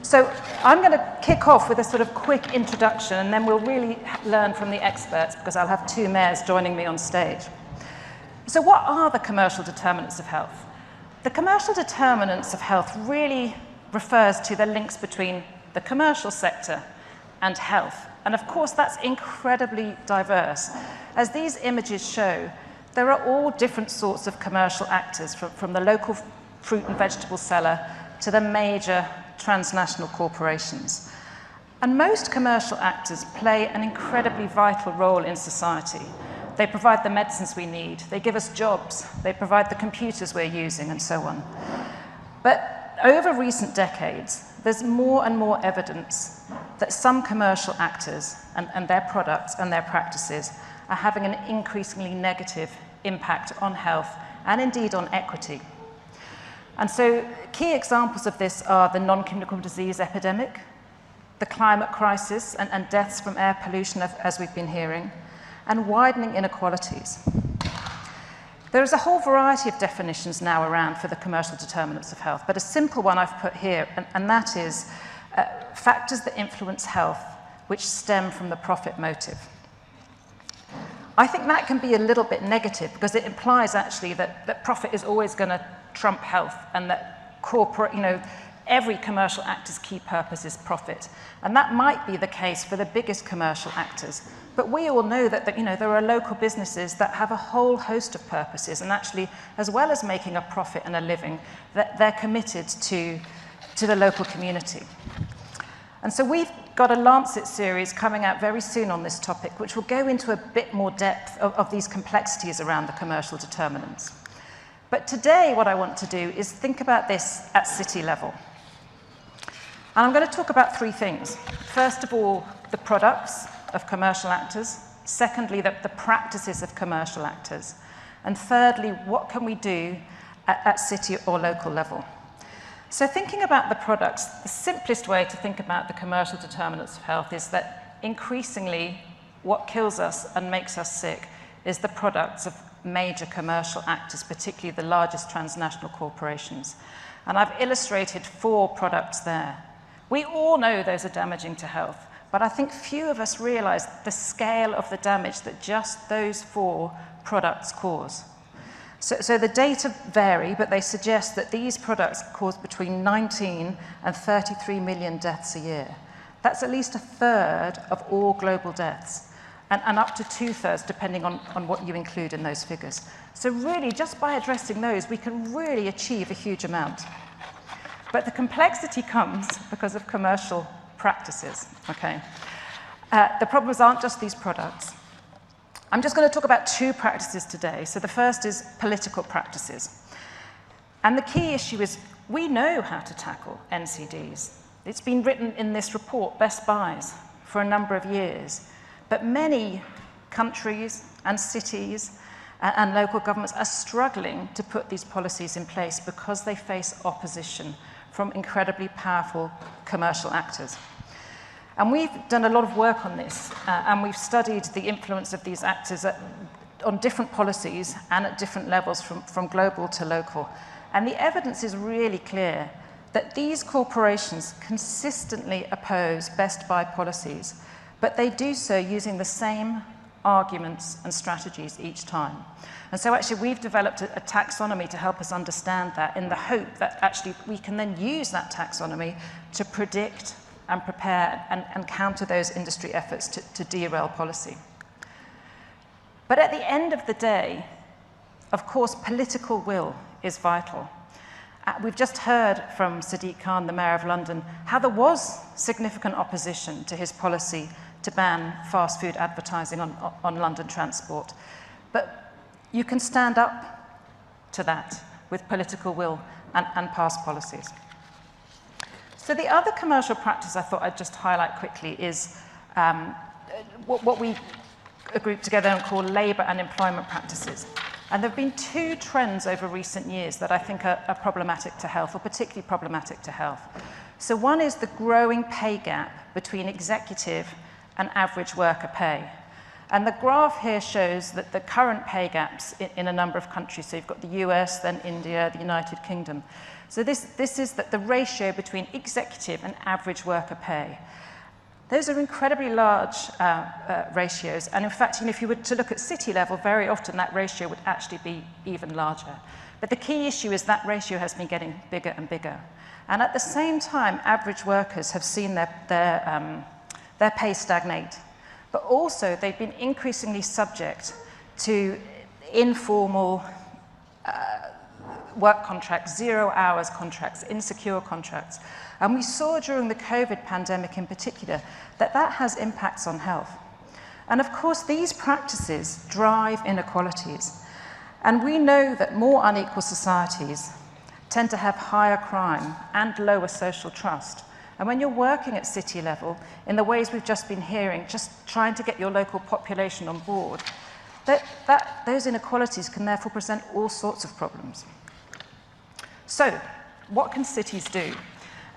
So I'm going to kick off with a sort of quick introduction, and then we'll really learn from the experts, because I'll have two mayors joining me on stage. So what are the commercial determinants of health? The commercial determinants of health really refers to the links between the commercial sector and health. And of course, that's incredibly diverse. As these images show, there are all different sorts of commercial actors, from the local fruit and vegetable seller to the major transnational corporations. And most commercial actors play an incredibly vital role in society. They provide the medicines we need, they give us jobs, they provide the computers we're using, and so on. But over recent decades, there's more and more evidence that some commercial actors and their products and their practices are having an increasingly negative impact on health and indeed on equity. And so key examples of this are the non-communicable disease epidemic, the climate crisis and deaths from air pollution, as we've been hearing, and widening inequalities. There is a whole variety of definitions now around for the commercial determinants of health, but a simple one I've put here, and that is factors that influence health which stem from the profit motive. I think that can be a little bit negative, because it implies actually that profit is always going to trump health, and that every commercial actor's key purpose is profit. And that might be the case for the biggest commercial actors. But we all know that there are local businesses that have a whole host of purposes, and actually, as well as making a profit and a living, that they're committed to the local community. And so we've got a Lancet series coming out very soon on this topic, which will go into a bit more depth of these complexities around the commercial determinants. But today, what I want to do is think about this at city level. And I'm going to talk about three things. First of all, the products of commercial actors. Secondly, the practices of commercial actors. And thirdly, what can we do at city or local level? So thinking about the products, the simplest way to think about the commercial determinants of health is that increasingly what kills us and makes us sick is the products of major commercial actors, particularly the largest transnational corporations. And I've illustrated 4 products there. We all know those are damaging to health, but I think few of us realize the scale of the damage that just those 4 products cause. So the data vary, but they suggest that these products cause between 19 and 33 million deaths a year. That's at least a third of all global deaths, and up to 2/3, depending on what you include in those figures. So really, just by addressing those, we can really achieve a huge amount. But the complexity comes because of commercial practices, okay? The problems aren't just these products. I'm just going to talk about 2 practices today. So the first is political practices. And the key issue is we know how to tackle NCDs. It's been written in this report, Best Buys, for a number of years. But many countries and cities and local governments are struggling to put these policies in place because they face opposition from incredibly powerful commercial actors. And we've done a lot of work on this, and we've studied the influence of these actors on different policies and at different levels, from global to local. And the evidence is really clear that these corporations consistently oppose Best Buy policies, but they do so using the same arguments and strategies each time. And so actually we've developed a taxonomy to help us understand that, in the hope that actually we can then use that taxonomy to predict and prepare and counter those industry efforts to derail policy. But at the end of the day, of course, political will is vital. We've just heard from Sadiq Khan, the Mayor of London, how there was significant opposition to his policy to ban fast food advertising on London transport. But you can stand up to that with political will and past policies. So the other commercial practice I thought I'd just highlight quickly is what we group together and call labour and employment practices. And there have been 2 trends over recent years that I think are problematic to health, or particularly problematic to health. So one is the growing pay gap between executive and average worker pay. And the graph here shows that the current pay gaps in a number of countries, so you've got the US, then India, the United Kingdom, So this is the ratio between executive and average worker pay. Those are incredibly large ratios, and in fact, if you were to look at city level, very often that ratio would actually be even larger. But the key issue is that ratio has been getting bigger and bigger. And at the same time, average workers have seen their pay stagnate. But also, they've been increasingly subject to informal work contracts, 0 hours contracts, insecure contracts. And we saw during the COVID pandemic in particular that has impacts on health. And of course, these practices drive inequalities. And we know that more unequal societies tend to have higher crime and lower social trust. And when you're working at city level, in the ways we've just been hearing, just trying to get your local population on board, those inequalities can therefore present all sorts of problems. So, what can cities do?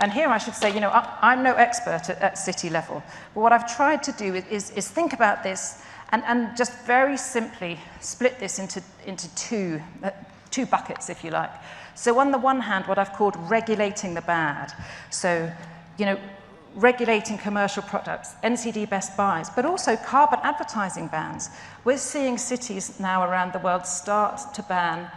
And here I should say, I'm no expert at city level, but what I've tried to do is think about this and just very simply split this into two buckets, if you like. So on the one hand, what I've called regulating the bad. So, regulating commercial products, NCD best buys, but also carbon advertising bans. We're seeing cities now around the world start to ban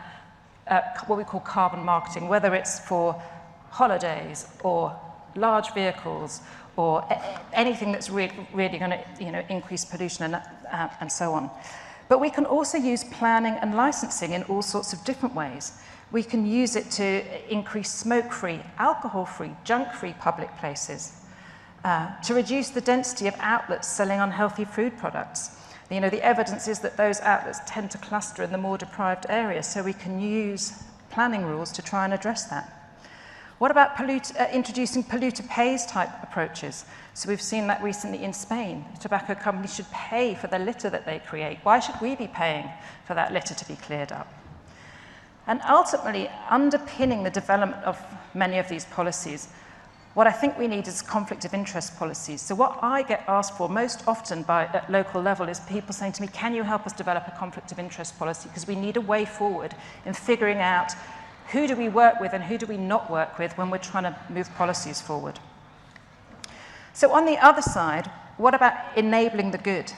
what we call carbon marketing, whether it's for holidays or large vehicles or anything that's really going to increase pollution and so on. But we can also use planning and licensing in all sorts of different ways. We can use it to increase smoke-free, alcohol-free, junk-free public places, to reduce the density of outlets selling unhealthy food products. The evidence is that those outlets tend to cluster in the more deprived areas, so we can use planning rules to try and address that. What about introducing polluter pays type approaches? So we've seen that recently in Spain. Tobacco companies should pay for the litter that they create. Why should we be paying for that litter to be cleared up? And ultimately, underpinning the development of many of these policies, what I think we need is conflict of interest policies. So what I get asked for most often at local level is people saying to me, can you help us develop a conflict of interest policy? Because we need a way forward in figuring out who do we work with and who do we not work with when we're trying to move policies forward. So on the other side, what about enabling the good?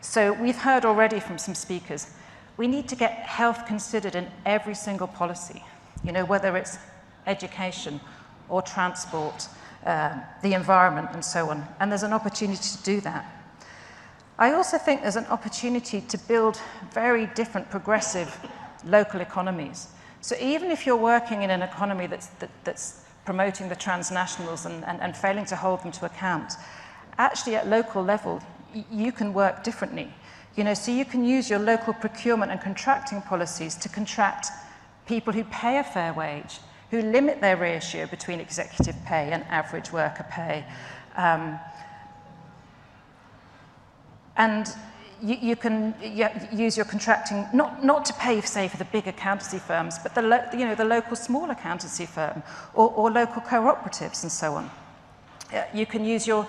So we've heard already from some speakers, we need to get health considered in every single policy, whether it's education or transport, the environment and so on. And there's an opportunity to do that. I also think there's an opportunity to build very different progressive local economies. So even if you're working in an economy that's promoting the transnationals and failing to hold them to account, actually at local level, you can work differently. So you can use your local procurement and contracting policies to contract people who pay a fair wage, who limit their ratio between executive pay and average worker pay. And you can use your contracting, not to pay, say, for the big accountancy firms, but the local small accountancy firm or local cooperatives and so on. You can use your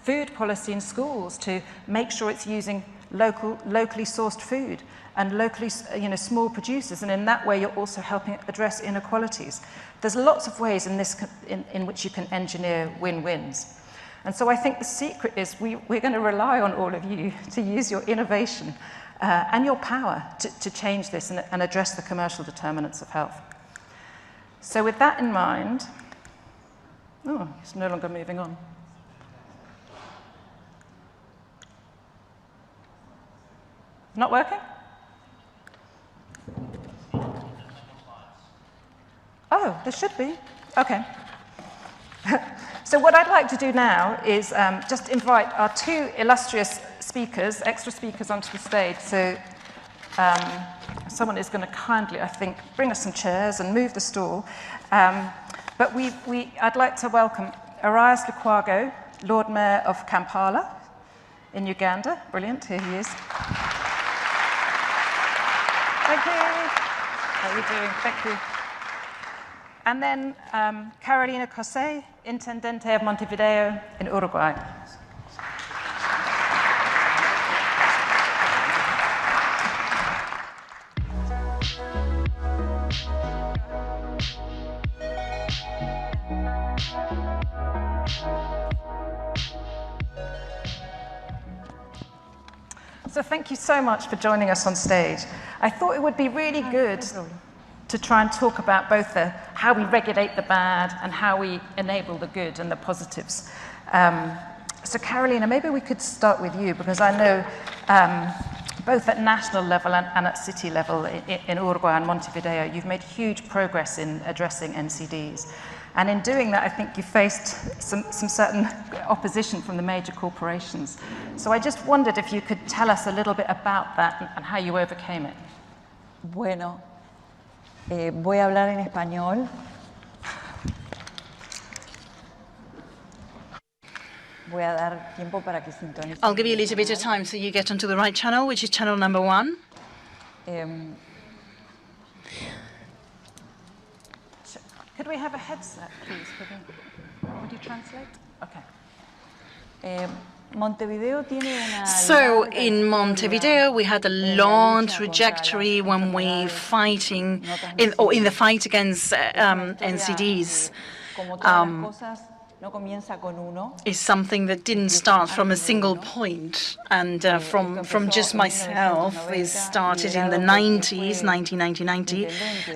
food policy in schools to make sure it's using locally sourced food and locally, small producers, and in that way you're also helping address inequalities. There's lots of ways in which you can engineer win-wins. And so I think the secret is we're going to rely on all of you to use your innovation and your power to change this and address the commercial determinants of health. So with that in mind, it's no longer moving on. Not working? Oh, there should be. Okay. So what I'd like to do now is just invite our two illustrious speakers, extra speakers, onto the stage. So someone is going to kindly, I think, bring us some chairs and move the stool. But I'd like to welcome Erias Lukwago, Lord Mayor of Kampala in Uganda. Brilliant, here he is. Thank you. How are you doing? Thank you. And then Carolina Cosse, Intendente of Montevideo in Uruguay. So thank you so much for joining us on stage. I thought it would be really good to try and talk about both how we regulate the bad and how we enable the good and the positives. So Carolina, maybe we could start with you, because I know both at national level and at city level in Uruguay and Montevideo, you've made huge progress in addressing NCDs. And in doing that, I think you faced some certain opposition from the major corporations. So I just wondered if you could tell us a little bit about that and how you overcame it. Bueno, voy a hablar en español. Voy a dar tiempo para que sintonicen. I'll give you a little bit of time so you get onto the right channel, which is channel number 1. Could we have a headset, please? Would you translate? Okay. Montevideo tiene una So in Montevideo, we had a long trajectory when we fighting in the fight against NCDs. Is something that didn't start from a single point, and from just myself. It started in the 90s, 1990,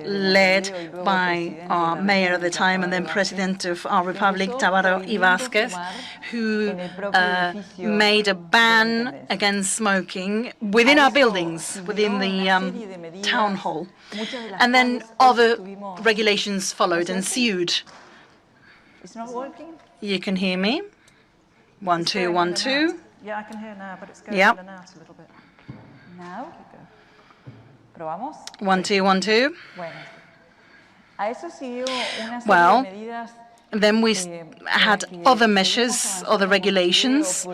led by our mayor at the time and then president of our republic, Tabaré y Vázquez, who made a ban against smoking within our buildings, within the town hall. And then other regulations followed and ensued. It's not working? You can hear me? 1, 2, 1, 2. Yeah, I can hear now, but it's going in and out a little bit. Now? ¿Probamos? 1, 2, 1, 2. Bueno. A eso siguió una serie de medidas. Then we had other measures, other regulations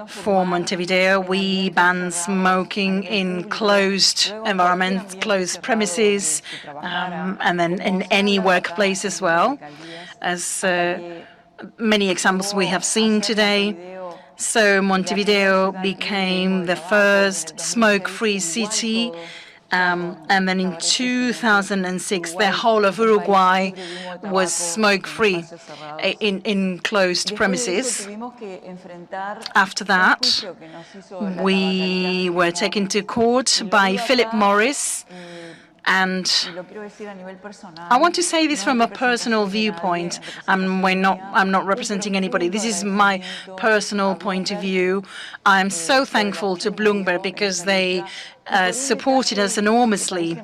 for Montevideo. We banned smoking in closed environments, closed premises, and then in any workplace as well, as many examples we have seen today. So Montevideo became the first smoke-free city. And then in 2006, the whole of Uruguay was smoke-free in closed premises. After that, we were taken to court by Philip Morris. And I want to say this from a personal viewpoint. I'm not representing anybody. This is my personal point of view. I'm so thankful to Bloomberg because they supported us enormously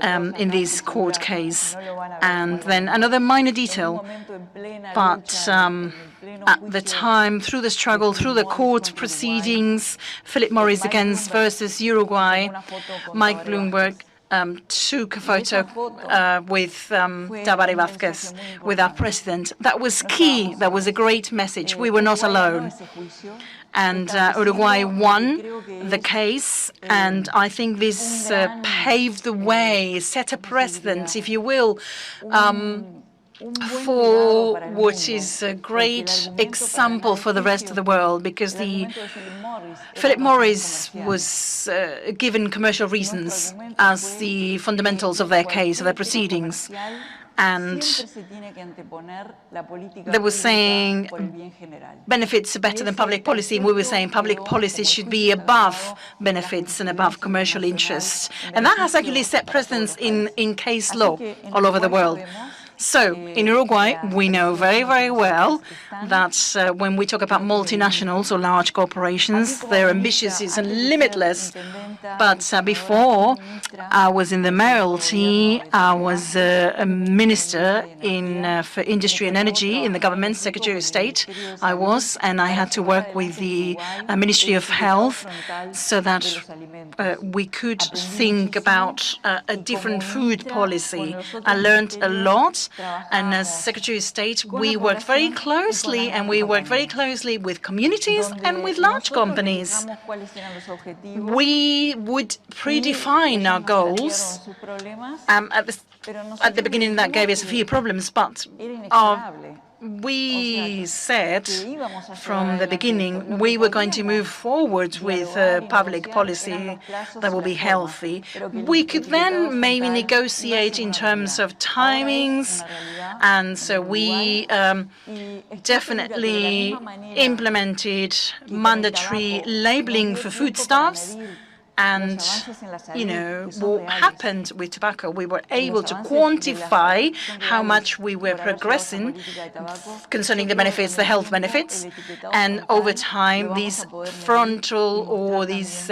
in this court case. And then another minor detail, but at the time, through the struggle, through the court proceedings, Philip Morris versus Uruguay, Mike Bloomberg took a photo with Tabaré Vázquez, with our president. That was key. That was a great message. We were not alone. And Uruguay won the case, and I think this paved the way, set a precedent, if you will, for what is a great example for the rest of the world, because Philip Morris was given commercial reasons as the fundamentals of their case, of their proceedings. And they were saying benefits are better than public policy. And we were saying public policy should be above benefits and above commercial interests. And that has actually set precedents in case law all over the world. So in Uruguay, we know very, very well that when we talk about multinationals or large corporations, their ambition is limitless. But before I was in the mayoralty, I was a minister for industry and energy in the government, Secretary of State. I was, and I had to work with the Ministry of Health so that we could think about a different food policy. I learned a lot. And as Secretary of State, we worked very closely, with communities and with large companies. We would predefine our goals. At the beginning, that gave us a few problems, but we said from the beginning we were going to move forward with public policy that will be healthy. We could then maybe negotiate in terms of timings, and so we definitely implemented mandatory labeling for foodstuffs. And, you know, what happened with tobacco, we were able to quantify how much we were progressing concerning the benefits, the health benefits. And over time, these frontal or these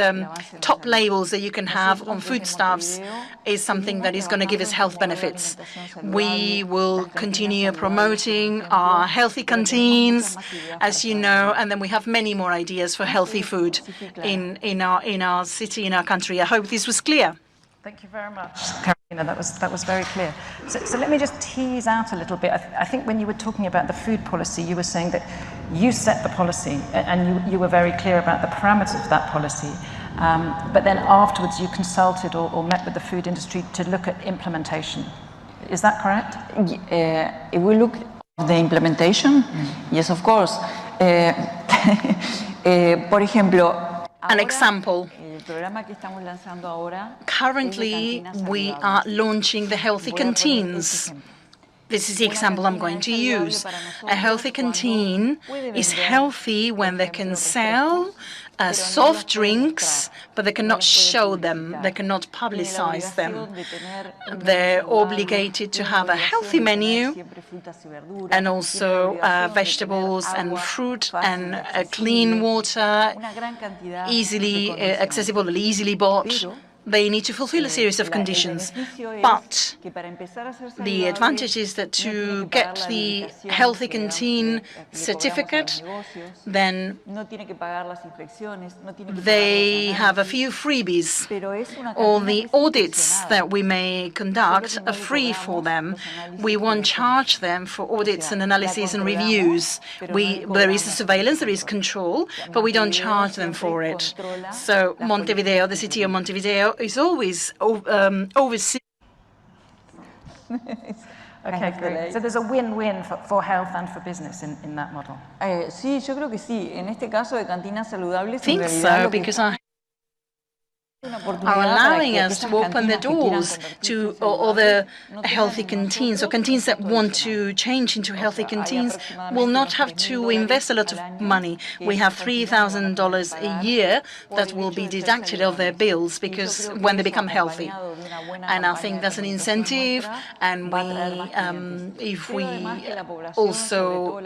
top labels that you can have on foodstuffs is something that is going to give us health benefits. We will continue promoting our healthy canteens, as you know, and then we have many more ideas for healthy food in our city, in our country. I hope this was clear. Thank you very much, Carolina. That was very clear. So let me just tease out a little bit. I think when you were talking about the food policy, you were saying that you set the policy and you were very clear about the parameters of that policy. But then afterwards, you consulted or met with the food industry to look at implementation. Is that correct? If we look at the implementation, yes, of course. Por ejemplo, an example. Currently, we are launching the healthy canteens. This is the example I'm going to use. A healthy canteen is healthy when they can sell soft drinks, but they cannot show them, they cannot publicize them. They're obligated to have a healthy menu and also vegetables and fruit and clean water, easily accessible, easily bought. They need to fulfill a series of conditions. But the advantage is that to get the healthy canteen certificate, then they have a few freebies. All the audits that we may conduct are free for them. We won't charge them for audits and analyses and reviews. There is surveillance, there is control, but we don't charge them for it. So Montevideo, the city of Montevideo, is always overseen. Okay, great. So there's a win-win for health and for business in that model. Sí, yo creo que sí. En este caso de cantinas saludables, I think so, because are allowing us to open the doors to other healthy canteens, or canteens that want to change into healthy canteens will not have to invest a lot of money. We have $3,000 a year that will be deducted of their bills because when they become healthy. And I think that's an incentive, and if we also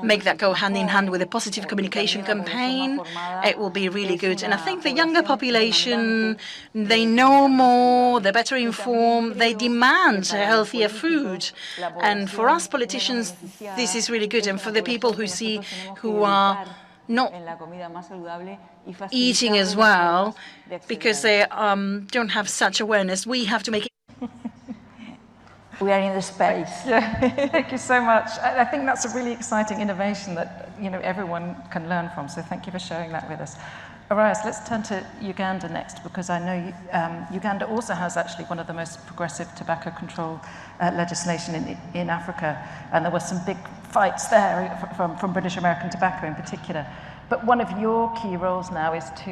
make that go hand in hand with a positive communication campaign, it will be really good. And I think the younger population, they know more, they're better informed, they demand healthier food. And for us politicians, this is really good. And for the people who are not eating as well, because they don't have such awareness, we have to make it. We are in the space. Yeah. Thank you so much. I think that's a really exciting innovation that everyone can learn from. So thank you for sharing that with us. Erias, let's turn to Uganda next, because I know Uganda also has actually one of the most progressive tobacco control legislation in Africa, and there were some big fights there from British American Tobacco in particular. But one of your key roles now is to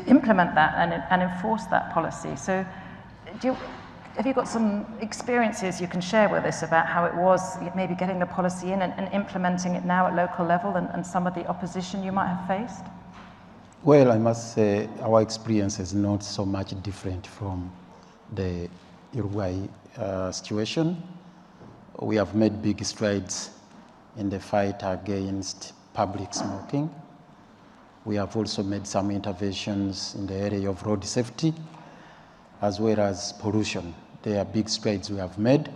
implement that and enforce that policy. So, have you got some experiences you can share with us about how it was maybe getting the policy in and implementing it now at local level and some of the opposition you might have faced? Well, I must say our experience is not so much different from the Uruguay situation. We have made big strides in the fight against public smoking. We have also made some interventions in the area of road safety, as well as pollution. There are big strides we have made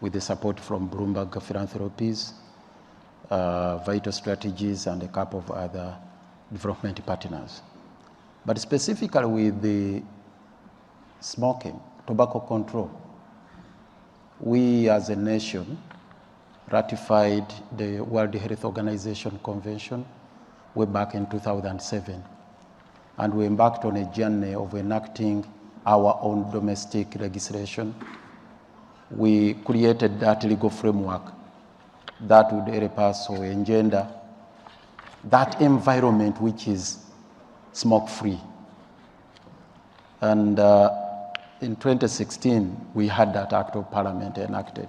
with the support from Bloomberg Philanthropies, Vital Strategies, and a couple of other development partners. But specifically with the smoking, tobacco control, we as a nation ratified the World Health Organization Convention way back in 2007. And we embarked on a journey of enacting our own domestic legislation. We created that legal framework that would help us or engender that environment which is smoke-free. And in 2016, we had that Act of Parliament enacted.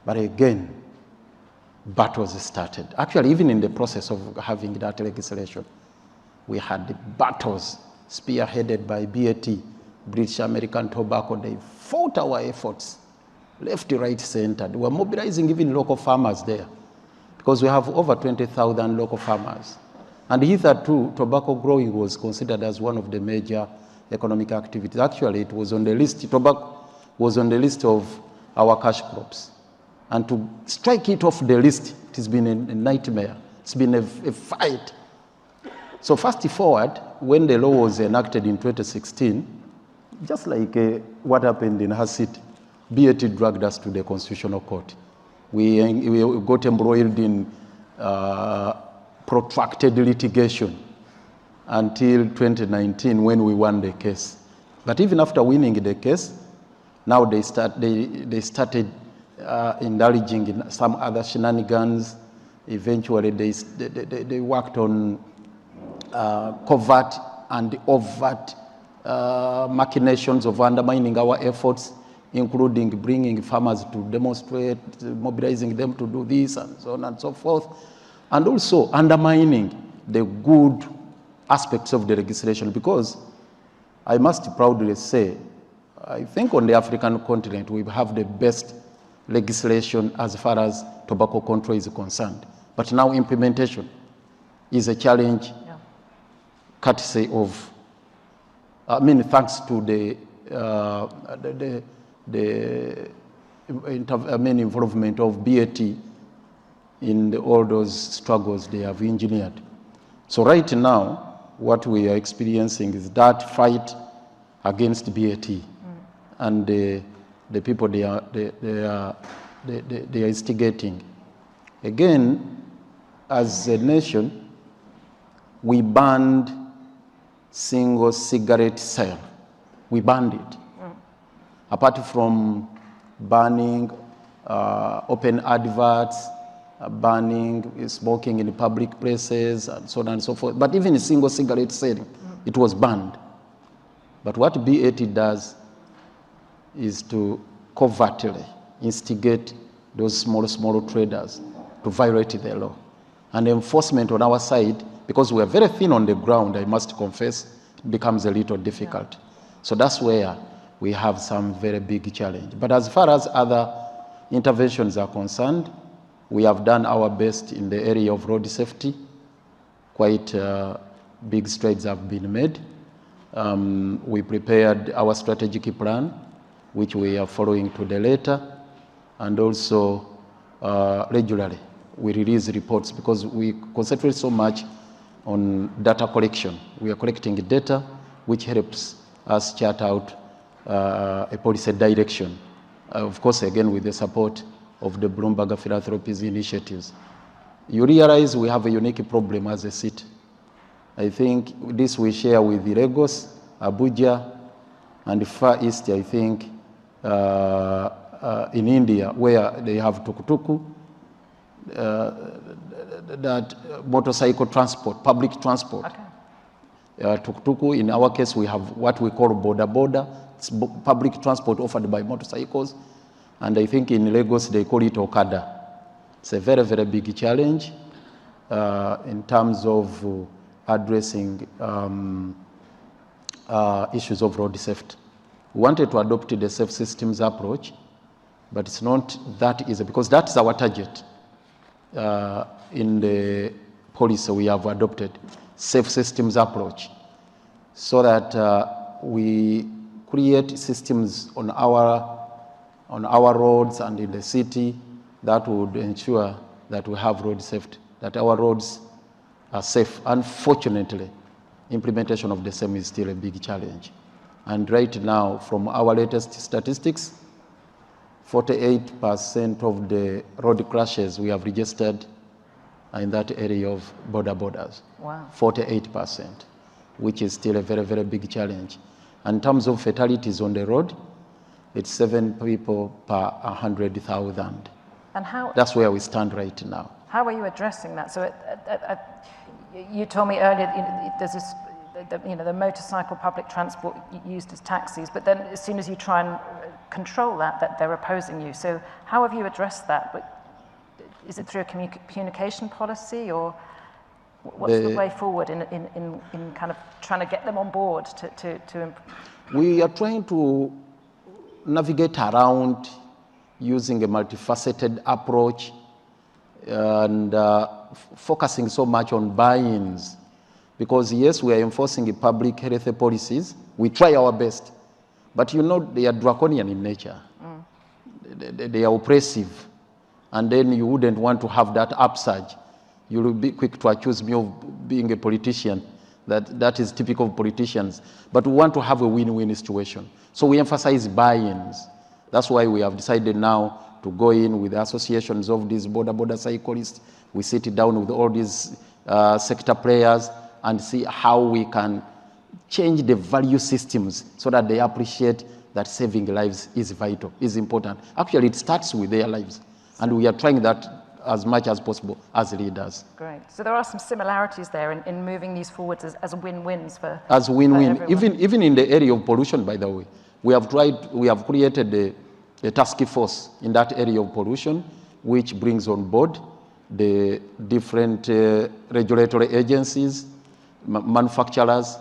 But again, battles started. Actually, even in the process of having that legislation, we had the battles spearheaded by BAT, British American Tobacco. They fought our efforts, left, right, center. They were mobilizing even local farmers there, because we have over 20,000 local farmers. And hitherto, tobacco growing was considered as one of the major economic activities. Actually, it was on the list, tobacco was on the list of our cash crops. And to strike it off the list, it has been a nightmare. It's been a fight. So fast forward, when the law was enacted in 2016, just like what happened in her city, BAT dragged us to the Constitutional Court. We got embroiled in protracted litigation until 2019 when we won the case. But even after winning the case, now they started indulging in some other shenanigans. Eventually, they worked on covert and overt machinations of undermining our efforts, including bringing farmers to demonstrate, mobilizing them to do this, and so on and so forth, and also undermining the good aspects of the legislation, because I must proudly say, I think on the African continent, we have the best legislation as far as tobacco control is concerned. But now implementation is a challenge, courtesy of, thanks to the involvement of BAT in all those struggles they have engineered. So right now, what we are experiencing is that fight against BAT and the people they are instigating. Again, as a nation, we banned single cigarette sale. We banned it. Apart from banning open adverts, banning smoking in public places, and so on and so forth. But even single cigarette sale, it was banned. But what BAT does is to covertly instigate those small traders to violate the law. And enforcement on our side, because we are very thin on the ground, I must confess, it becomes a little difficult. So that's where we have some very big challenge. But as far as other interventions are concerned, we have done our best in the area of road safety. Quite big strides have been made. We prepared our strategic plan, which we are following to the letter, and also regularly we release reports, because we concentrate so much on data collection. We are collecting data which helps us chart out a policy direction. Of course, again, with the support of the Bloomberg Philanthropies initiatives. You realize we have a unique problem as a city. I think this we share with Lagos, Abuja, and the Far East, I think, in India, where they have tukutuku, that motorcycle transport, public transport. Okay. Tukutuku, in our case, we have what we call boda. It's public transport offered by motorcycles. And I think in Lagos, they call it Okada. It's a very, very big challenge in terms of addressing issues of road safety. We wanted to adopt the safe systems approach, but it's not that easy, because that's our target. In the policy we have adopted, safe systems approach, so that we create systems on our roads and in the city that would ensure that we have road safety, that our roads are safe. Unfortunately, implementation of the same is still a big challenge. And right now, from our latest statistics, 48% of the road crashes we have registered are in that area of borders. Wow. 48%, which is still a very, very big challenge. And in terms of fatalities on the road, it's 7 people per 100,000. And how? That's where we stand right now. How are you addressing that? So you told me earlier, there's this, the motorcycle public transport used as taxis, but then as soon as you try and control that they're opposing you. So how have you addressed that? Is it through a communication policy, or what's the way forward in kind of trying to get them on board to We are trying to navigate around using a multifaceted approach and focusing so much on buy-ins. Because yes, we are enforcing public health policies. We try our best. But they are draconian in nature. They are oppressive. And then you wouldn't want to have that upsurge. You will be quick to accuse me of being a politician. That is typical of politicians. But we want to have a win-win situation. So we emphasize buy-ins. That's why we have decided now to go in with the associations of these border cyclists. We sit down with all these sector players and see how we can change the value systems so that they appreciate that saving lives is vital, is important. Actually, it starts with their lives. And we are trying that as much as possible as leaders. Great. So there are some similarities there in moving these forwards as win-wins for As win-win. For even in the area of pollution, by the way. We have created a task force in that area of pollution, which brings on board the different regulatory agencies, manufacturers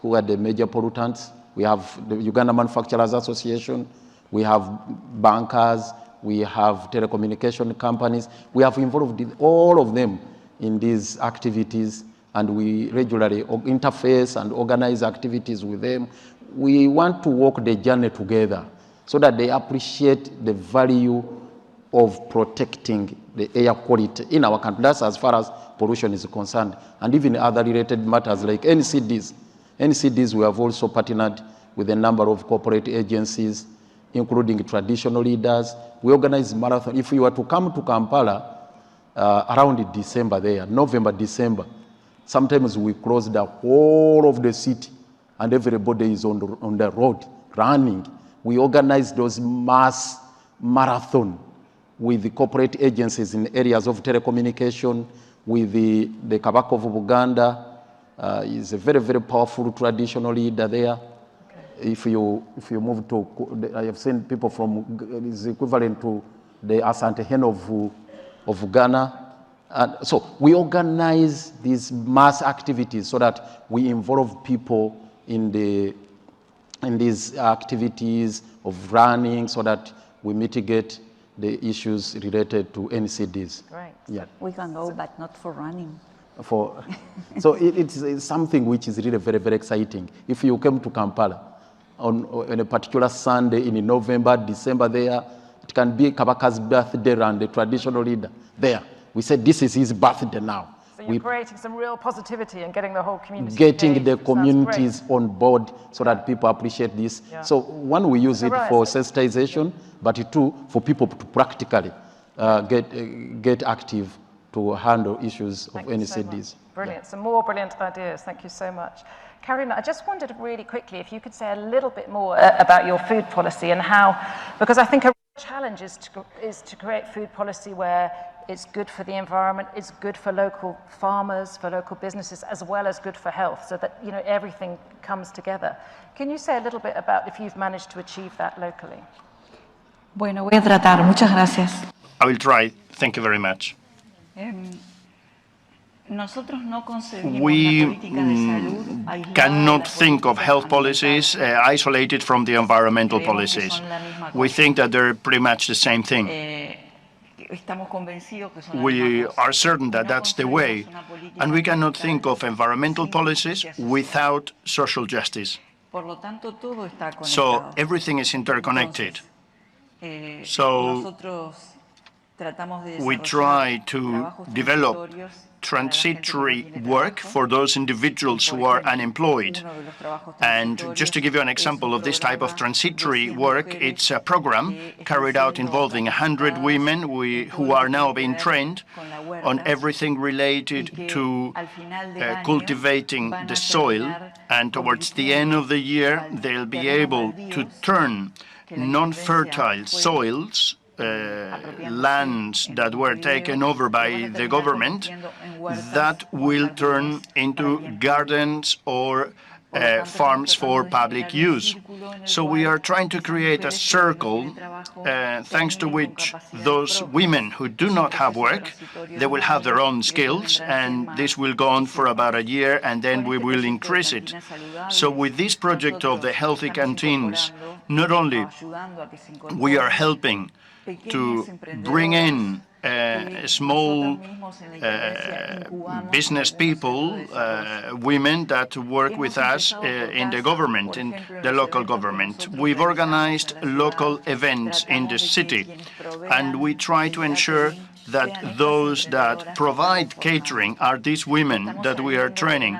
who are the major pollutants. We have the Uganda Manufacturers Association, we have bankers, we have telecommunication companies. We have involved all of them in these activities, and we regularly interface and organize activities with them. We want to walk the journey together so that they appreciate the value of protecting the air quality in our country. That's as far as pollution is concerned, and even other related matters like NCDs. NCDs, we have also partnered with a number of corporate agencies, including traditional leaders. We organize marathon. If you were to come to Kampala around December there, November, December, sometimes we close the whole of the city and everybody is on the road running. We organize those mass marathon with the corporate agencies in areas of telecommunication, with the Kabaka of Uganda. Is a very, very powerful traditional leader there. If you move to, I have seen people from, is equivalent to the Asante Hen of Ghana. And so we organize these mass activities so that we involve people in these activities of running so that we mitigate the issues related to NCDs. Right. Yeah. We can go, but not for running. So it's something which is really very, very exciting. If you came to Kampala on a particular Sunday in November, December there, it can be Kabaka's birthday and the traditional leader there. We said this is his birthday now. So you're creating some real positivity and getting the whole community getting engaged, the communities on board so that people appreciate this. Yeah. So one, we use it for sensitization, but two, for people to practically get active to handle issues of NCDs. So brilliant. Some more brilliant ideas. Thank you so much. Karina, I just wondered really quickly if you could say a little bit more about your food policy and how, because I think a challenge is to create food policy where it's good for the environment, it's good for local farmers, for local businesses, as well as good for health, so that everything comes together. Can you say a little bit about if you've managed to achieve that locally? Bueno, voy a tratar. Muchas gracias. I will try. Thank you very much. We cannot think of health policies isolated from the environmental policies. We think that they're pretty much the same thing. We are certain that that's the way, and we cannot think of environmental policies without social justice. So everything is interconnected. So we try to develop transitory work for those individuals who are unemployed. And just to give you an example of this type of transitory work, it's a program carried out involving 100 women who are now being trained on everything related to cultivating the soil. And towards the end of the year, they'll be able to turn non-fertile soils lands that were taken over by the government that will turn into gardens or farms for public use. So we are trying to create a circle thanks to which those women who do not have work, they will have their own skills, and this will go on for about a year, and then we will increase it. So with this project of the healthy canteens, not only we are helping to bring in small business people, women that work with us in the government, in the local government. We've organized local events in the city, and we try to ensure that those that provide catering are these women that we are training.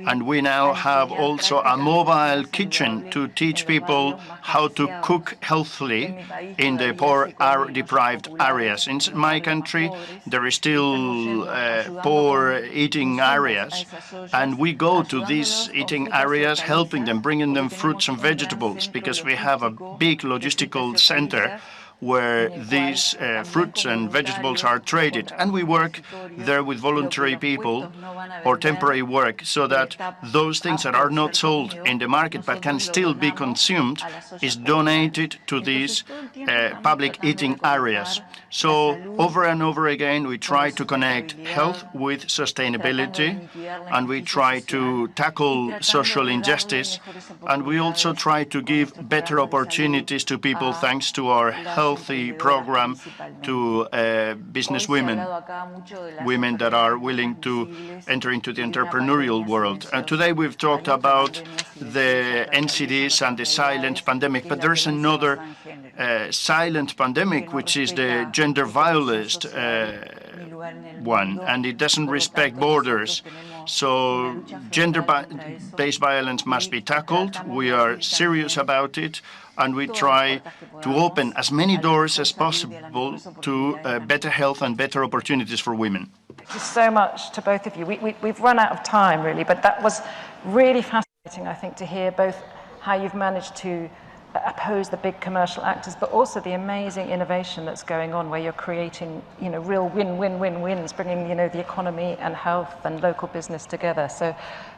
And we now have also a mobile kitchen to teach people how to cook healthily in the poor, deprived areas. In my country, there is still poor eating areas, and we go to these eating areas, helping them, bringing them fruits and vegetables, because we have a big logistical center where these fruits and vegetables are traded. And we work there with voluntary people or temporary work, so that those things that are not sold in the market but can still be consumed is donated to these public eating areas. So over and over again, we try to connect health with sustainability, and we try to tackle social injustice, and we also try to give better opportunities to people thanks to our healthy program to business women, women that are willing to enter into the entrepreneurial world. Today we've talked about the NCDs and the silent pandemic, but there's another silent pandemic, which is the gender violence one, and it doesn't respect borders. So gender-based violence must be tackled. We are serious about it, and we try to open as many doors as possible to better health and better opportunities for women. Thank you so much to both of you. We've run out of time, really, but that was really fascinating, I think, to hear both how you've managed to oppose the big commercial actors, but also the amazing innovation that's going on, where you're creating, real win-win-win-wins, bringing, the economy and health and local business together. So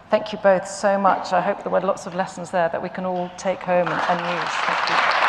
thank you both so much. I hope there were lots of lessons there that we can all take home and use. Thank you.